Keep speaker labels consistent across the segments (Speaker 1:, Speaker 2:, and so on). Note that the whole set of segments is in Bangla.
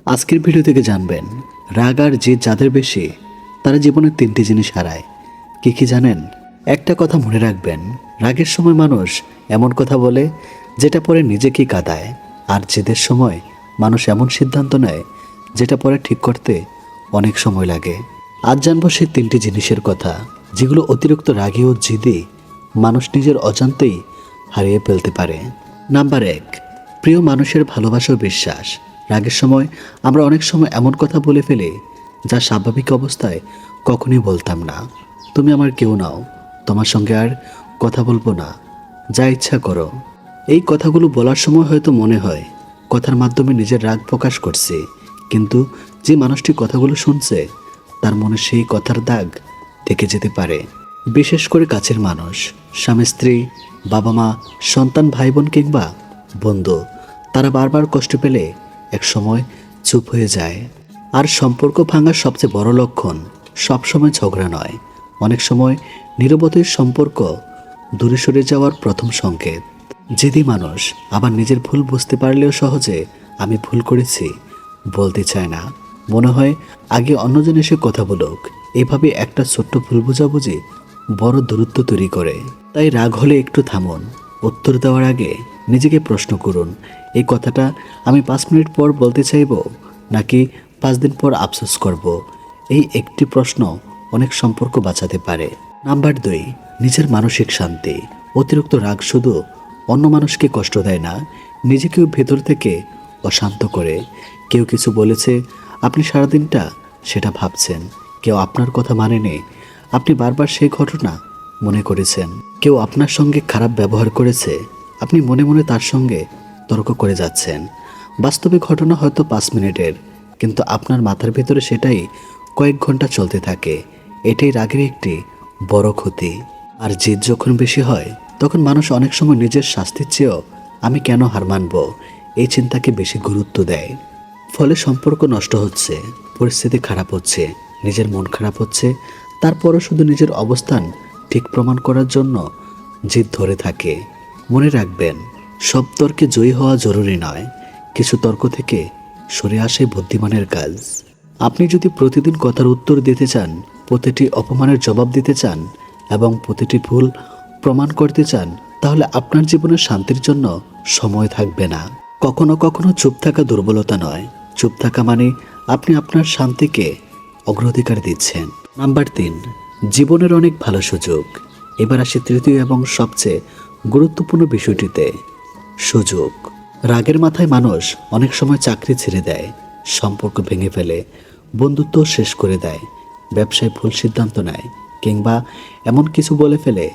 Speaker 1: আজকের ভিডিও থেকে জানবেন রাগ আর জেদ যাদের বেশি তারা জীবনের তিনটি জিনিস হারায়। কি কি জানেন? একটা কথা মনে রাখবেন, রাগের সময় মানুষ এমন কথা বলে যেটা পরে নিজেকেই কাঁদায়, আর জেদের সময় মানুষ এমন সিদ্ধান্ত নেয় যেটা পরে ঠিক করতে অনেক সময় লাগে। আজ জানবো সেই তিনটি জিনিসের কথা যেগুলো অতিরিক্ত রাগী ও জেদে মানুষ নিজের অজান্তেই হারিয়ে ফেলতে পারে। নাম্বার 1, প্রিয় মানুষের ভালোবাসা ও বিশ্বাস। রাগের সময় আমরা অনেক সময় এমন কথা বলে ফেলি যা স্বাভাবিক অবস্থায় কখনোই বলতাম না। তুমি আমার কেউ নাও, তোমার সঙ্গে আর কথা বলবো না, যা ইচ্ছা করো। এই কথাগুলো বলার সময় হয়তো মনে হয় কথার মাধ্যমে নিজের রাগ প্রকাশ করছে, কিন্তু যে মানুষটি কথাগুলো শুনছে তার মনে সেই কথার দাগ থেকে যেতে পারে। বিশেষ করে কাছের মানুষ, স্বামী স্ত্রী, বাবা মা, সন্তান, ভাই বোন কিংবা বন্ধু, তারা বারবার কষ্ট পেলে এক সময় চুপ হয়ে যায়। আর সম্পর্ক ভাঙার সবচেয়ে বড় লক্ষণ সবসময় ঝগড়া নয়, অনেক সময় নীরবতার সম্পর্ক দূরে সরে যাওয়ার প্রথম সংকেত। জেদি মানুষ আবার নিজের ভুল বুঝতে পারলেও সহজে আমি ভুল করেছি বলতে চায় না। মনে হয় আগে অন্যজন এসে কথা বলুক। এভাবে একটা ছোট্ট ভুল বোঝাবুঝি বড় দূরত্ব তৈরি করে। তাই রাগ হলে একটু থামুন, উত্তর দেওয়ার আগে নিজেকে প্রশ্ন করুন, এই কথাটা আমি 5 মিনিট পর বলতে চাইব নাকি 5 দিন পর আফসোস করব। এই একটি প্রশ্ন অনেক সম্পর্ক বাঁচাতে পারে। নাম্বার 2, নিজের মানসিক শান্তি। অতিরিক্ত রাগ শুধু অন্য মানুষকে কষ্ট দেয় না, নিজেকেও ভেতর থেকে অশান্ত করে। কেউ কিছু বলেছে, আপনি সারাদিনটা সেটা ভাবছেন। কেউ আপনার কথা মানেনি, আপনি বারবার সেই ঘটনা মনে করেছেন। কেউ আপনার সঙ্গে খারাপ ব্যবহার করেছে, আপনি মনে মনে তার সঙ্গে তর্ক করে যাচ্ছেন। বাস্তবে ঘটনা হয়তো 5 মিনিটের, কিন্তু আপনার মাথার ভেতরে সেটাই কয়েক ঘন্টা চলতে থাকে। এটাই রাগের একটি বড় ক্ষতি। আর জেদ যখন বেশি হয় তখন মানুষ অনেক সময় নিজের শাস্তির চেয়েও আমি কেন হার মানব এই চিন্তাকে বেশি গুরুত্ব দেয়। ফলে সম্পর্ক নষ্ট হচ্ছে, পরিস্থিতি খারাপ হচ্ছে, নিজের মন খারাপ হচ্ছে, তারপরও শুধু নিজের অবস্থান ঠিক প্রমাণ করার জন্য জেদ ধরে থাকে। মনে রাখবেন, সব তর্কে জয়ী হওয়া জরুরি নয়, কিছু তর্ক থেকে সরে আসে বুদ্ধিমানের কাজ। আপনি যদি প্রতিদিন কথার উত্তর দিতে চান, প্রতিটি অপমানের জবাব দিতে চান এবং প্রতিটি ভুল প্রমাণ করতে চান, তাহলে আপনার জীবনের শান্তির জন্য সময় থাকবে না। কখনো কখনো চুপ থাকা দুর্বলতা নয়, চুপ থাকা মানে আপনি আপনার শান্তিকে অগ্রাধিকার দিচ্ছেন। নাম্বার 3, জীবনের অনেক ভালো সুযোগ। এবার আসি তৃতীয় এবং সবচেয়ে গুরুত্বপূর্ণ বিষয়টিতে, সুযোগ। রাগের মাথায় মানুষ অনেক সময় চাকরি ছেড়ে দেয়, সম্পর্ক ভেঙে ফেলে, বন্ধুত্ব শেষ করে দেয়, ব্যবসায় ভুল সিদ্ধান্ত নেয়, কিংবা এমন কিছু বলে ফেলে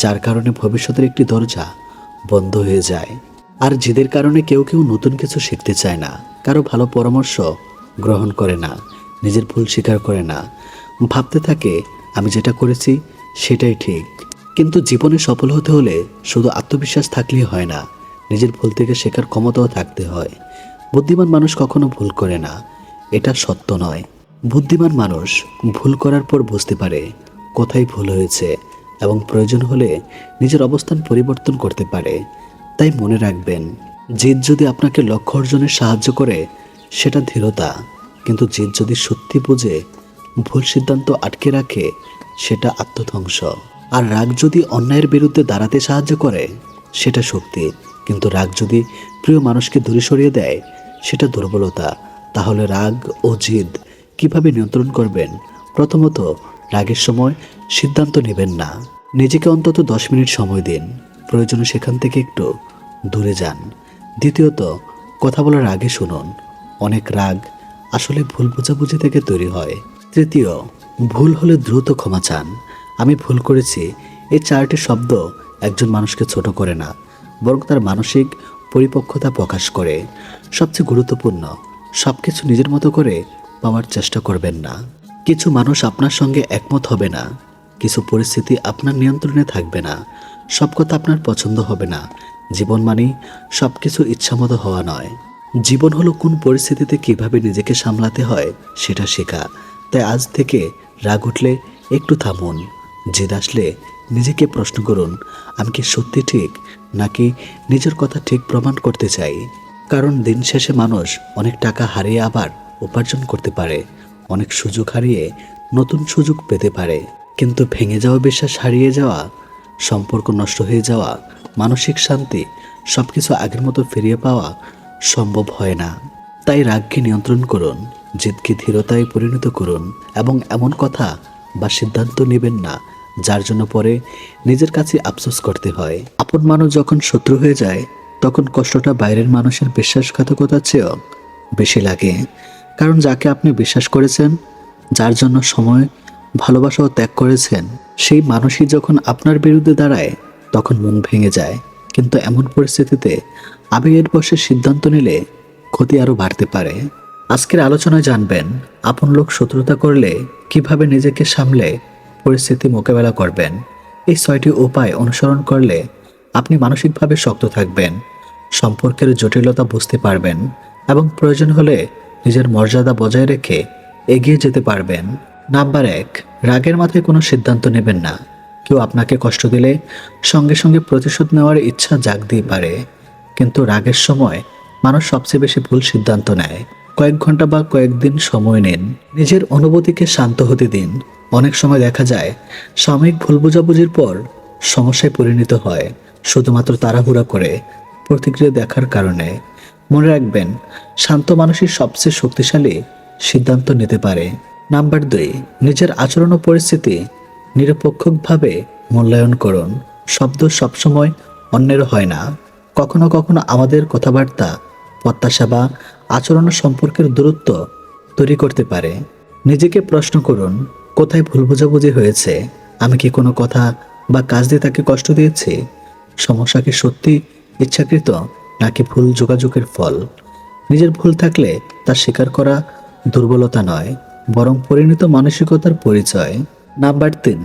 Speaker 1: যার কারণে ভবিষ্যতের একটি দরজা বন্ধ হয়ে যায়। আর জেদের কারণে কেউ কেউ নতুন কিছু শিখতে চায় না, কারো ভালো পরামর্শ গ্রহণ করে না, নিজের ভুল স্বীকার করে না, ভাবতে থাকে আমি যেটা করেছি সেটাই ঠিক। কিন্তু জীবনে সফল হতে হলে শুধু আত্মবিশ্বাস থাকলেই হয় না, নিজের ভুল থেকে শেখার ক্ষমতাও থাকতে হয়। বুদ্ধিমান মানুষ কখনো ভুল করে না, এটা সত্য নয়। বুদ্ধিমান মানুষ ভুল করার পর বুঝতে পারে কোথায় ভুল হয়েছে এবং প্রয়োজন হলে নিজের অবস্থান পরিবর্তন করতে পারে। তাই মনে রাখবেন, জেদ যদি আপনাকে লক্ষ্য অর্জনে সাহায্য করে সেটা ধীরতা, কিন্তু জেদ যদি সত্যি বুঝে ভুল সিদ্ধান্ত আটকে রাখে সেটা আত্মধ্বংস। আর রাগ যদি অন্যায়ের বিরুদ্ধে দাঁড়াতে সাহায্য করে সেটা শক্তি, কিন্তু রাগ যদি প্রিয় মানুষকে দূরে সরিয়ে দেয় সেটা দুর্বলতা। তাহলে রাগ ও জেদ কিভাবে নিয়ন্ত্রণ করবেন? প্রথমত, রাগের সময় সিদ্ধান্ত নেবেন না, নিজেকে অন্তত 10 মিনিট সময় দিন, প্রয়োজনে সেখান থেকে একটু দূরে যান। দ্বিতীয়ত, কথা বলার আগে শুনুন, অনেক রাগ আসলে ভুল বোঝাবুঝি থেকে তৈরি হয়। তৃতীয়, ভুল হলে দ্রুত ক্ষমা চান। আমি ভুল করেছি, এই 4টি শব্দ একজন মানুষকে ছোট করে না, বরং তার মানসিক পরিপক্কতা প্রকাশ করে। সবচেয়ে গুরুত্বপূর্ণ, সব কিছু নিজের মতো করে পাওয়ার চেষ্টা করবেন না। কিছু মানুষ আপনার সঙ্গে একমত হবে না, কিছু পরিস্থিতি আপনার নিয়ন্ত্রণে থাকবে না, সব কথা আপনার পছন্দ হবে না। জীবন মানেই সব কিছু ইচ্ছামতো হওয়া নয়। জীবন হলো কোন পরিস্থিতিতে কিভাবে নিজেকে সামলাতে হয় সেটা শেখা। তাই আজ থেকে রাগ উঠলে একটু থামুন, জেদ আসলে নিজেকে প্রশ্ন করুন, আমি কি সত্যি ঠিক নাকি নিজের কথা ঠিক প্রমাণ করতে চাই। কারণ দিন শেষে মানুষ অনেক টাকা হারিয়ে আবার উপার্জন করতে পারে, অনেক সুযোগ হারিয়ে নতুন সুযোগ পেতে পারে, কিন্তু ভেঙে যাওয়া বিশ্বাস, হারিয়ে যাওয়া সম্পর্ক, নষ্ট হয়ে যাওয়া মানসিক শান্তি, সবকিছু আগের মতো ফিরিয়ে পাওয়া সম্ভব হয় না। তাই রাগকে নিয়ন্ত্রণ করুন, জিদকে ধীরতায় পরিণত করুন এবং এমন কথা বা সিদ্ধান্ত নেবেন না যার জন্য পরে নিজের কাছে আফসোস করতে হয়। আপন মানুষ যখন শত্রু হয়ে যায় তখন কষ্টটা বাইরের মানুষের বিশ্বাসঘাতকতার চেয়েও বেশি লাগে। কারণ যাকে আপনি বিশ্বাস করেছেন, যার জন্য সময়, ভালোবাসা ও ত্যাগ করেছেন, সেই মানুষই যখন আপনার বিরুদ্ধে দাঁড়ায় তখন মন ভেঙে যায়। কিন্তু এমন পরিস্থিতিতে আবেগের বশে সিদ্ধান্ত নিলে ক্ষতি আরও বাড়তে পারে। আজকের আলোচনায় জানবেন আপন লোক শত্রুতা করলে কিভাবে নিজেকে সামলে পরিস্থিতি মোকাবেলা করবেন। এই 6টি উপায় অনুসরণ করলে আপনি মানসিকভাবে শক্ত থাকবেন, সম্পর্কের জটিলতা বুঝতে পারবেন এবং প্রয়োজন হলে নিজের মর্যাদা বজায় রেখে এগিয়ে যেতে পারবেন। নাম্বার 1, রাগের মাথায় কোনো সিদ্ধান্ত নেবেন না। কেউ আপনাকে কষ্ট দিলে সঙ্গে সঙ্গে প্রতিশোধ নেওয়ার ইচ্ছা জাগতেই পারে, কিন্তু রাগের সময় মানুষ সবচেয়ে বেশি ভুল সিদ্ধান্ত নেয়। কয়েক ঘন্টা বা কয়েকদিন সময় নিন, নিজের অনুভূতিকে শান্ত হতে দিন। অনেক সময় দেখা যায় সাময়িক ভুল বোঝাবুঝির পর সমস্যায় পরিণত হয় শুধুমাত্র তাড়াহুড়া করে প্রতিক্রিয়া দেখার কারণে। মনে রাখবেন, শান্ত মানুষই সবচেয়ে শক্তিশালী সিদ্ধান্ত নিতে পারে। নাম্বার 2, নিজের আচরণ ও পরিস্থিতি নিরপেক্ষভাবে মূল্যায়ন করুন। শব্দ সবসময় অন্যের হয় না। কখনো কখনো আমাদের কথাবার্তা, প্রত্যাশা বা আচরণ সম্পর্কের দূরত্ব তৈরি করতে পারে। নিজেকে প্রশ্ন করুন, কোথায় ভুল বোঝাবুঝি হয়েছে? আমি কি কোনো কথা বা কাজ দিয়ে তাকে কষ্ট দিয়েছি? সমস্যা কি সত্যি ইচ্ছাকৃত নাকি ভুল যোগাযোগের ফল? নিজের ভুল থাকলে তা স্বীকার করা দুর্বলতা নয়, বরং পরিণত মানসিকতার পরিচয়। নাম্বার 3,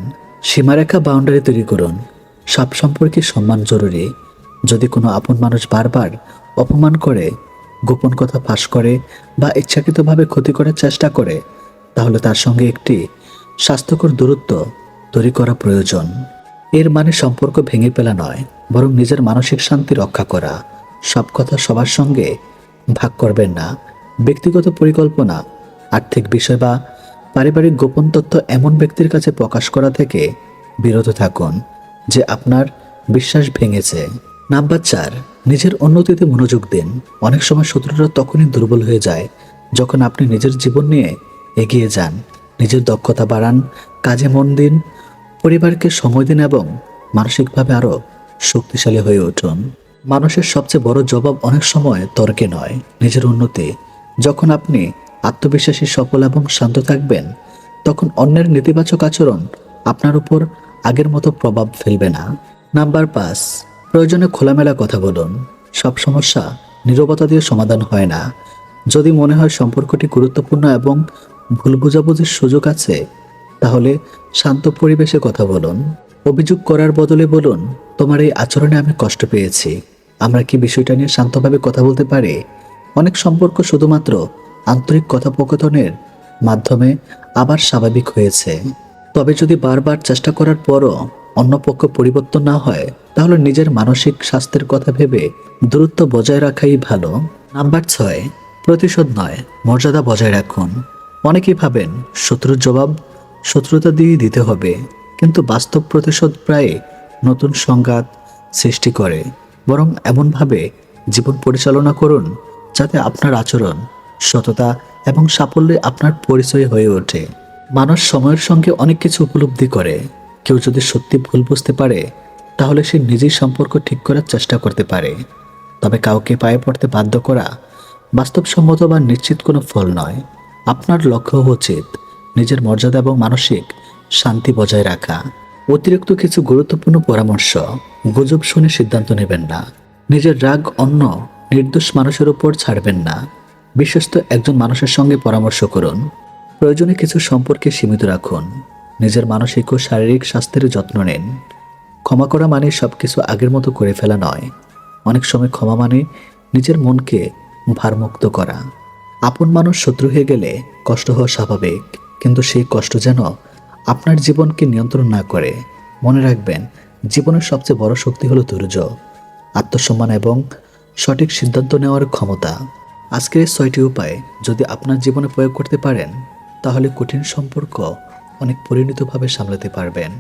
Speaker 1: সীমারেখা, বাউন্ডারি তৈরি করুন। সব সম্পর্কে সম্মান জরুরি। যদি কোনো আপন মানুষ বারবার অপমান করে, গোপন কথা ফাঁস করে বা ইচ্ছাকৃতভাবে ক্ষতি করার চেষ্টা করে, তাহলে তার সঙ্গে একটি স্বাস্থ্যকর দূরত্ব তৈরি করা প্রয়োজন। এর মানে সম্পর্ক ভেঙে ফেলা নয়, বরং নিজের মানসিক শান্তি রক্ষা করা। সব কথা সবার সঙ্গে ভাগ করবেন না। ব্যক্তিগত পরিকল্পনা, আর্থিক বিষয় বা পারিবারিক গোপন তথ্য এমন ব্যক্তির কাছে প্রকাশ করা থেকে বিরত থাকুন যে আপনার বিশ্বাস ভেঙেছে। নাম্বার 4, নিজের উন্নতিতে মনোযোগ দিন। অনেক সময় শত্রুরা তখনই দুর্বল হয়ে যায় যখন আপনি নিজের জীবন নিয়ে এগিয়ে যান। নিজের দক্ষতা বাড়ান, কাজে মন দিন, পরিবারকে সময় দিন এবং মানসিকভাবে আরও শক্তিশালী হয়ে উঠুন। মানুষের সবচেয়ে বড় জবাব অনেক সময় তর্কে নয়, নিজের উন্নতি। যখন আপনি আত্মবিশ্বাসী, সফল এবং শান্ত থাকবেন, তখন অন্যের নেতিবাচক আচরণ আপনার উপর আগের মতো প্রভাব ফেলবে না। নাম্বার 5, প্রয়োজনে খোলামেলা কথা বলুন। সব সমস্যা নীরবতা দিয়ে সমাধান হয় না। যদি মনে হয় সম্পর্কটি গুরুত্বপূর্ণ এবং ভুল বোঝাবুঝির সুযোগ আছে, তাহলে শান্ত পরিবেশে কথা বলুন। অভিযোগ করার বদলে বলুন, তোমার এই আচরণে আমি কষ্ট পেয়েছি, আমরা কি বিষয়টা নিয়ে শান্তভাবে কথা বলতে পারি? অনেক সম্পর্ক শুধুমাত্র আন্তরিক কথোপকথনের মাধ্যমে আবার স্বাভাবিক হয়েছে। তবে যদি বারবার চেষ্টা করার পরও অন্য পক্ষ পরিবর্তন না হয়, তাহলে নিজের মানসিক স্বাস্থ্যের কথা ভেবে দূরত্ব বজায় রাখাই ভালো। নাম্বার 6, প্রতিশোধ নয়, মর্যাদা বজায় রাখুন। অনেকেই ভাবেন শত্রুর জবাব শত্রুতা দিয়ে দিতে হবে, কিন্তু বাস্তব প্রতিশোধ প্রায় নতুন সংঘাত সৃষ্টি করে। বরং এমনভাবে জীবন পরিচালনা করুন যাতে আপনার আচরণ, সততা এবং সাফল্যে আপনার পরিচয় হয়ে ওঠে। মানুষ সময়ের সঙ্গে অনেক কিছু উপলব্ধি করে। কেউ যদি সত্যি ভুল বুঝতে পারে, তাহলে সে নিজেই সম্পর্ক ঠিক করার চেষ্টা করতে পারে। তবে কাউকে পায়ে পড়তে বাধ্য করা বাস্তবসম্মত বা নিশ্চিত কোনো ফল নয়। আপনার লক্ষ্য উচিত নিজের মর্যাদা এবং মানসিক শান্তি বজায় রাখা। অতিরিক্ত কিছু গুরুত্বপূর্ণ পরামর্শ, গুজব শুনে সিদ্ধান্ত নেবেন না। নিজের রাগ অন্য নির্দোষ মানুষের উপর ছাড়বেন না। বিশ্বস্ত একজন মানুষের সঙ্গে পরামর্শ করুন। প্রয়োজনে কিছু সম্পর্কে সীমিত রাখুন। নিজের মানসিক ও শারীরিক স্বাস্থ্যের যত্ন নিন। ক্ষমা করা মানে সবকিছু আগের মতো করে ফেলা নয়। অনেক সময় ক্ষমা মানে নিজের মনকে ভারমুক্ত করা। আপন মানুষ শত্রু হয়ে গেলে কষ্ট হওয়া স্বাভাবিক, কিন্তু সেই কষ্ট যেন আপনার জীবনকে নিয়ন্ত্রণ না করে। মনে রাখবেন, জীবনের সবচেয়ে বড় শক্তি হলো ধৈর্য, আত্মসম্মান এবং সঠিক সিদ্ধান্ত নেওয়ার ক্ষমতা। আজকের এই 6টি উপায় যদি আপনার জীবনে প্রয়োগ করতে পারেন, তাহলে কঠিন সম্পর্ক অনেক পরিণতভাবে সামলাতে পারবেন।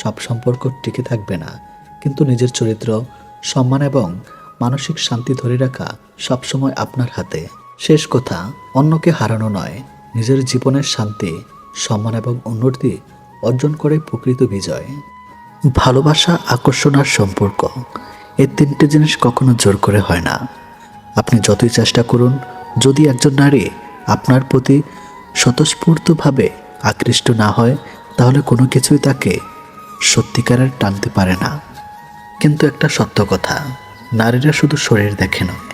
Speaker 1: সব সম্পর্ক টিকে থাকবে না, কিন্তু নিজের চরিত্র, সম্মান এবং মানসিক শান্তি ধরে রাখা সবসময় আপনার হাতে। শেষ কথা, অন্যকে হারানো নয়, নিজের জীবনের শান্তি, সম্মান এবং উন্নতি অর্জন করে প্রকৃত বিজয়। ভালোবাসা, আকর্ষণ আর সম্পর্ক, এই 3টে জিনিস কখনো জোর করে হয় না। আপনি যতই চেষ্টা করুন, যদি একজন নারী আপনার প্রতি স্বতঃস্ফূর্তভাবে আকৃষ্ট না হয়, তাহলে কোনো কিছুই তাকে সত্যিকারের টানতে পারে না। কিন্তু একটা সত্য কথা, নারীরা শুধু শরীর দেখে নয়,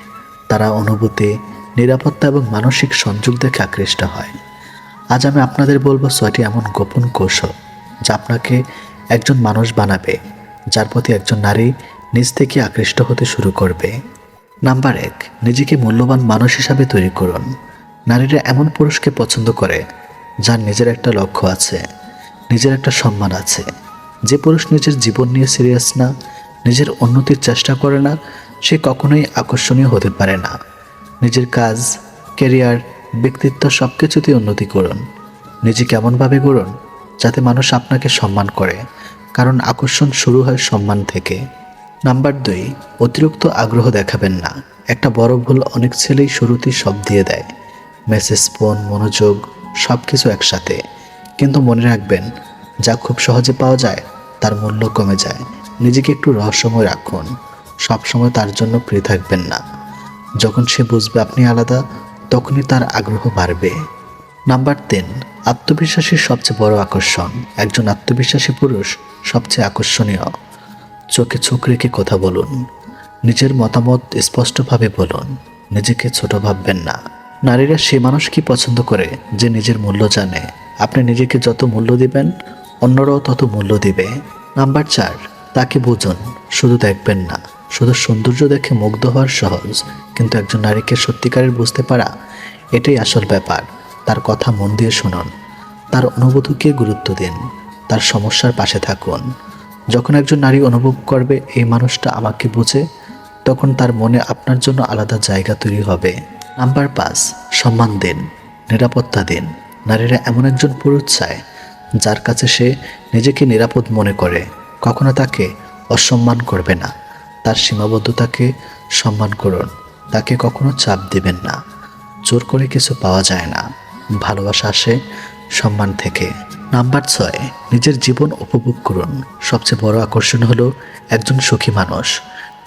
Speaker 1: তারা অনুভূতি, নিরাপত্তা এবং মানসিক সংযোগ দেখে আকৃষ্ট হয়। আজ আমি আপনাদের বলবো 6টি এমন গোপন কৌশল যা আপনাকে একজন মানুষ বানাবে, যার প্রতি একজন নারী নিজ থেকে আকৃষ্ট হতে শুরু করবে। নাম্বার 1, নিজেকে মূল্যবান মানুষ হিসাবে তৈরি করুন। নারীরা এমন পুরুষকে পছন্দ করে যার নিজের একটা লক্ষ্য আছে, নিজের একটা সম্মান আছে। যে পুরুষ নিজের জীবন নিয়ে সিরিয়াস না, নিজের উন্নতির চেষ্টা করে না, সে কখনোই আকর্ষণীয় হতে পারে না। নিজের কাজ, ক্যারিয়ার, ব্যক্তিত্ব সব কিছুতেই উন্নতি করুন। নিজেকে এমনভাবে গড়ুন যাতে মানুষ আপনাকে সম্মান করে, কারণ আকর্ষণ শুরু হয় সম্মান থেকে। নাম্বার 2, অতিরিক্ত আগ্রহ দেখাবেন না। একটা বড় ভুল অনেক ছেলেই শুরুতেই সব দিয়ে দেয়, মেসেজ, ফোন, মনোযোগ, সব কিছু একসাথে। কিন্তু মনে রাখবেন, যা খুব সহজে পাওয়া যায় তার মূল্য কমে যায়। নিজেকে একটু রহস্যময় রাখুন, সবসময় তার জন্য ফ্রি থাকবেন না। যখন সে বুঝবে আপনি আলাদা, তখনই তার আগ্রহ বাড়বে। নাম্বার 3, আত্মবিশ্বাসী সবচেয়ে বড় আকর্ষণ। একজন আত্মবিশ্বাসী পুরুষ সবচেয়ে আকর্ষণীয়। চোখে চোখ রেখে কথা বলুন, নিজের মতামত স্পষ্টভাবে বলুন, নিজেকে ছোট ভাববেন না। নারীরা সে মানুষকে পছন্দ করে যে নিজের মূল্য জানে। আপনি নিজেকে যত মূল্য দিবেন, অন্যরাও তত মূল্য দিবে। নাম্বার 4, তাকে বুঝুন, শুধু দেখবেন না। শুধু সৌন্দর্য দেখে মুগ্ধ হওয়ার সহজ, কিন্তু একজন নারীকে সত্যিকারের বুঝতে পারা, এটাই আসল ব্যাপার। তার কথা মন দিয়ে শুনুন, তার অনুভূতিকে গুরুত্ব দিন, তার সমস্যার পাশে থাকুন। যখন একজন নারী অনুভব করবে এই মানুষটা আমাকে বোঝে, তখন তার মনে আপনার জন্য আলাদা জায়গা তৈরি হবে। নাম্বার 5, সম্মান দিন, নিরাপত্তা দিন। নারীরা এমন একজন পুরুষ চায় যার কাছে সে নিজেকে নিরাপদ মনে করে, কখনো তাকে অসম্মান করবে না। তার সীমাবদ্ধতাকে সম্মান করুন, তাকে কখনো চাপ দিবেন না। জোর করে কিছু পাওয়া যায় না, ভালোবাসা আসে সম্মান থেকে। নাম্বার 6, নিজের জীবন উপভোগ করুন। সবচেয়ে বড় আকর্ষণ হলো একজন সুখী মানুষ।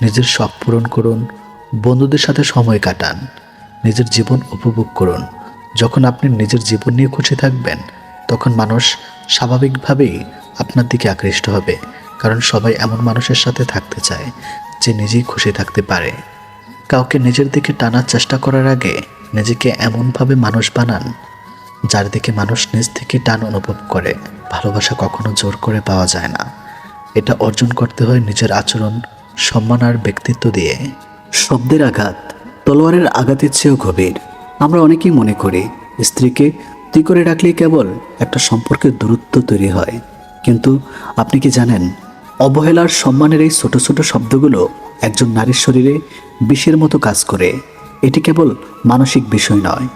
Speaker 1: নিজের শখ পূরণ করুন, বন্ধুদের সাথে সময় কাটান, নিজের জীবন উপভোগ করুন। যখন আপনি নিজের জীবন নিয়ে খুশি থাকবেন, তখন মানুষ স্বাভাবিকভাবেই আপনার দিকে আকৃষ্ট হবে, কারণ সবাই এমন মানুষের সাথে থাকতে চায় যে নিজেই খুশি থাকতে পারে। কাউকে নিজের দিকে টানার চেষ্টা করার আগে নিজেকে এমনভাবে মানুষ বানান যার দিকে মানুষ নিজ থেকে টান অনুভব করে। ভালোবাসা কখনো জোর করে পাওয়া যায় না, এটা অর্জন করতে হয় নিজের আচরণ, সম্মান আর ব্যক্তিত্ব দিয়ে। শব্দের আঘাত তলোয়ারের আঘাতের চেয়েও গভীর। আমরা অনেকেই মনে করি স্ত্রীকে তুই করে ডাকলেই কেবল একটা সম্পর্কের দূরত্ব তৈরি হয়, কিন্তু আপনি কি জানেন, অবহেলার সম্মানের এই ছোট ছোট শব্দগুলো একজন নারীর শরীরে বিষের মতো কাজ করে। এটি কেবল মানসিক বিষয় নয়,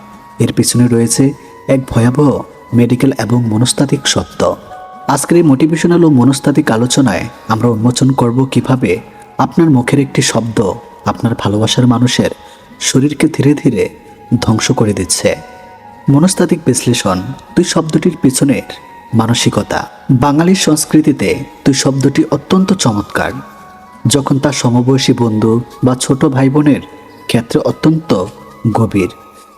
Speaker 1: এর পিছনে রয়েছে এক ভয়াবহ মেডিকেল এবং মনস্তাত্ত্বিক সত্য। আজকের এই মোটিভেশনাল ও মনস্তাত্ত্বিক আলোচনায় আমরা উন্মোচন করব কিভাবে আপনার মুখের একটি শব্দ আপনার ভালোবাসার মানুষের শরীরকে ধীরে ধীরে ধ্বংস করে দিচ্ছে। মনস্তাত্ত্বিক বিশ্লেষণ, তুই শব্দটির পিছনের মানসিকতা। বাঙালির সংস্কৃতিতে তুই শব্দটি অত্যন্ত চমৎকার, যখন তার সমবয়সী বন্ধু বা ছোট ভাই বোনের ক্ষেত্রে অত্যন্ত গভীর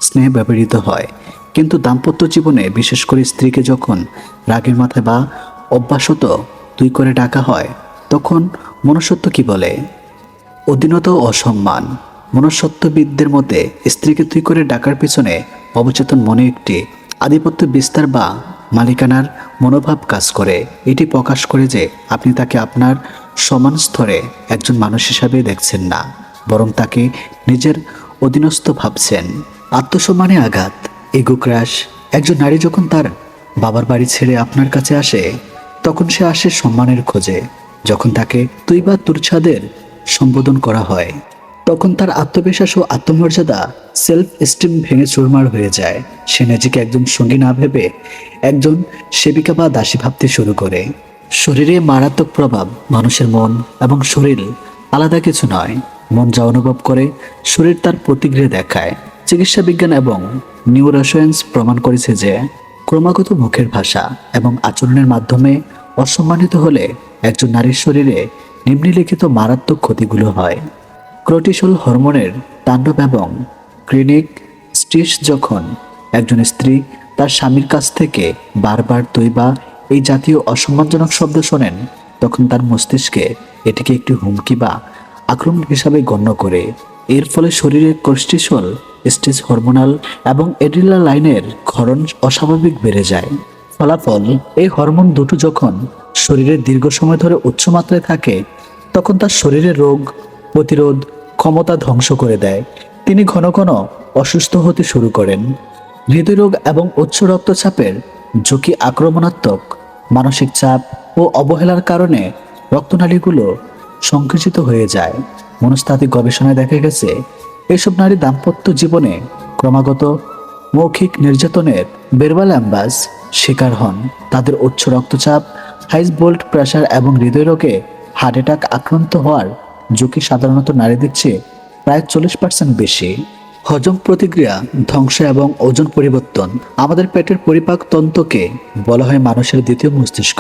Speaker 1: স্নেহে ব্যবহৃত হয়। কিন্তু দাম্পত্য জীবনে, বিশেষ করে স্ত্রীকে যখন রাগের মাথায় বা অভ্যাসত তুই করে ডাকা হয়, তখন মনুষ্যত্ব কি বলে? অধীনতা ও অসম্মান। মনুষ্যত্ববিদদের মতে স্ত্রীকে তুই করে ডাকার পিছনে অবচেতন মনে একটি আধিপত্য বিস্তার বা মালিকানার মনোভাব কাজ করে। এটি প্রকাশ করে যে আপনি তাকে আপনার সমান স্তরে একজন মানুষ হিসাবে দেখছেন না, বরং তাকে নিজের অধীনস্থ ভাবছেন। আত্মসম্মানে আঘাত, ইগো ক্র্যাশ। একজন নারী যখন তার বাবার বাড়ি ছেড়ে আপনার কাছে আসে, তখন সে আসে সম্মানের খোঁজে। যখন তাকে তুই বা তোর ছাদের সম্বোধন করা হয়, তখন তার আত্মবিশ্বাস ও আত্মমর্যাদা সেলফ এস্টিম ভেঙে চুরমার হয়ে যায়। সে নিজেকে একজন সঙ্গী না ভেবে একজন সেবিকা বা দাসী ভাবতে শুরু করে। শরীরে মারাত্মক প্রভাব। মানুষের মন এবং শরীর আলাদা কিছু নয়। মন যা অনুভব করে শরীর তার প্রতিক্রিয়া দেখায়। চিকিৎসা বিজ্ঞান এবং নিউরোসায়েন্স প্রমাণ করেছে যে ক্রমাগত মুখের ভাষা এবং আচরণের মাধ্যমে অসম্মানিত হলে একজন নারীর শরীরে নিম্নলিখিত মারাত্মক ক্ষতিগুলো হয়। ক্রটিসল হরমোনের তাণ্ডব এবং ক্লিনিক স্ট্রেস। যখন একজন স্ত্রী তার স্বামীর কাছ থেকে বারবার তুই বা এই জাতীয় অসম্মানজনক শব্দ শোনেন, তখন তার মস্তিষ্কে এটিকে একটি হুমকি বা আক্রমণ হিসাবে গণ্য করে। এর ফলে শরীরে কর্টিসল, স্ট্রেস হরমোনাল এবং অ্যাড্রিনালাইনের ক্ষরণ অস্বাভাবিক বেড়ে যায়। ফলাফল, এই হরমোন দুটো যখন শরীরে দীর্ঘ সময় ধরে উচ্চ মাত্রায় থাকে, তখন তার শরীরে রোগ প্রতিরোধ ক্ষমতা ধ্বংস করে দেয়। তিনি ঘন ঘন অসুস্থ হতে শুরু করেন। হৃদরোগ এবং উচ্চ রক্তচাপের ঝুঁকি। আক্রমণাত্মক মানসিক চাপ ও অবহেলার কারণে রক্তনালীগুলো সংকুচিত হয়ে যায়। মনস্তাত্ত্বিক গবেষণায় দেখা গেছে এসব নারী দাম্পত্য জীবনে ক্রমাগত মৌখিক নির্যাতনের বেরবাল অ্যাম্বাস শিকার হন। তাদের উচ্চ রক্তচাপ, হাই ব্লাড প্রেশার এবং হৃদয়রোগে হার্ট অ্যাটাক আক্রান্ত হওয়ার ঝুঁকি সাধারণত নারীদের চেয়ে প্রায় 40% বেশি। হজম প্রতিক্রিয়া ধ্বংস এবং ওজন পরিবর্তন। আমাদের পেটের পরিপাক তন্ত্রকে বলা হয় মানুষের দ্বিতীয় মস্তিষ্ক,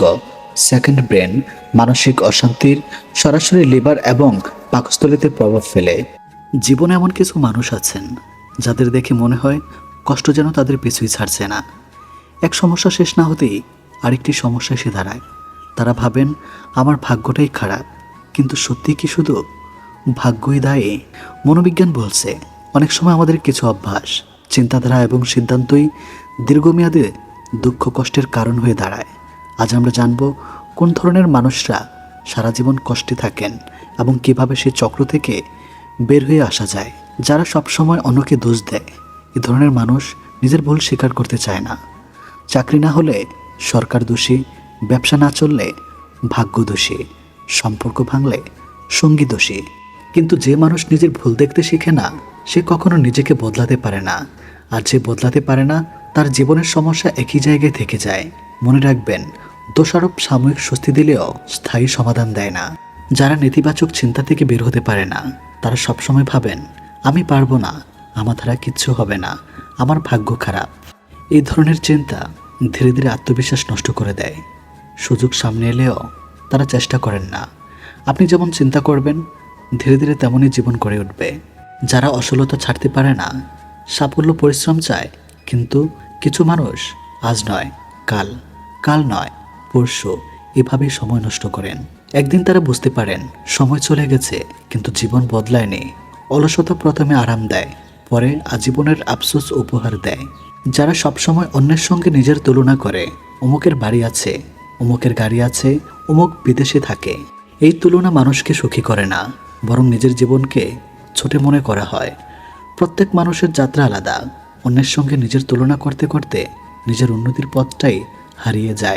Speaker 1: সেকেন্ড ব্রেন। মানসিক অশান্তির সরাসরি লিভার এবং পাকস্থলীতে প্রভাব ফেলে। জীবনে এমন কিছু মানুষ আছেন যাদের দেখে মনে হয় কষ্ট যেন তাদের পিছুই ছাড়ছে না। এক সমস্যা শেষ না হতেই আরেকটি সমস্যা এসে দাঁড়ায়। তারা ভাবেন আমার ভাগ্যটাই খারাপ, কিন্তু সত্যি কি শুধু ভাগ্যই দায়ী? মনোবিজ্ঞান বলছে অনেক সময় আমাদের কিছু অভ্যাস, চিন্তাধারা এবং সিদ্ধান্তই দীর্ঘমেয়াদে দুঃখ কষ্টের কারণ হয়ে দাঁড়ায়। আজ আমরা জানব কোন ধরনের মানুষরা সারা জীবন কষ্টে থাকেন এবং কিভাবে সেই চক্র থেকে বের হয়ে আসা যায়। যারা সবসময় অন্যকে দোষ দেয়, এ ধরনের মানুষ নিজের ভুল স্বীকার করতে চায় না। চাকরি না হলে সরকার দোষী, ব্যবসা না চললে ভাগ্য দোষী, সম্পর্ক ভাঙলে সঙ্গী দোষী। কিন্তু যে মানুষ নিজের ভুল দেখতে শিখে না, সে কখনো নিজেকে বদলাতে পারে না। আর যে বদলাতে পারে না, তার জীবনের সমস্যা একই জায়গায় থেকে যায়। মনে রাখবেন, দোষারোপ সাময়িক স্বস্তি দিলেও স্থায়ী সমাধান দেয় না। যারা নেতিবাচক চিন্তা থেকে বের হতে পারে না, তারা সবসময় ভাবেন আমি পারবো না, আমার দ্বারা কিচ্ছু হবে না, আমার ভাগ্য খারাপ। এই ধরনের চিন্তা ধীরে ধীরে আত্মবিশ্বাস নষ্ট করে দেয়। সুযোগ সামনে এলেও তারা চেষ্টা করেন না। আপনি যেমন চিন্তা করবেন, ধীরে ধীরে তেমনই জীবন গড়ে উঠবে। যারা অসলতা ছাড়তে পারে না, সাফল্য পরিশ্রম চায়, কিন্তু কিছু মানুষ আজ নয় কাল, কাল নয় পরশু এভাবেই সময় নষ্ট করেন। একদিন তারা বুঝতে পারেন সময় চলে গেছে, কিন্তু জীবন বদলায়নি। অলসতা প্রথমে আরাম দেয়, পরে আজীবনের আফসোস উপহার দেয়। যারা সবসময় অন্যের সঙ্গে নিজের তুলনা করে, অমুকের বাড়ি আছে, অমুকের গাড়ি আছে, অমুক বিদেশে থাকে, এই তুলনা মানুষকে সুখী করে না, বরং নিজের জীবনকে ছোট মনে করা হয়। প্রত্যেক মানুষের যাত্রা আলাদা। অন্যের সঙ্গে নিজের তুলনা করতে করতে নিজের উন্নতির পথটাই হারিয়ে যায়।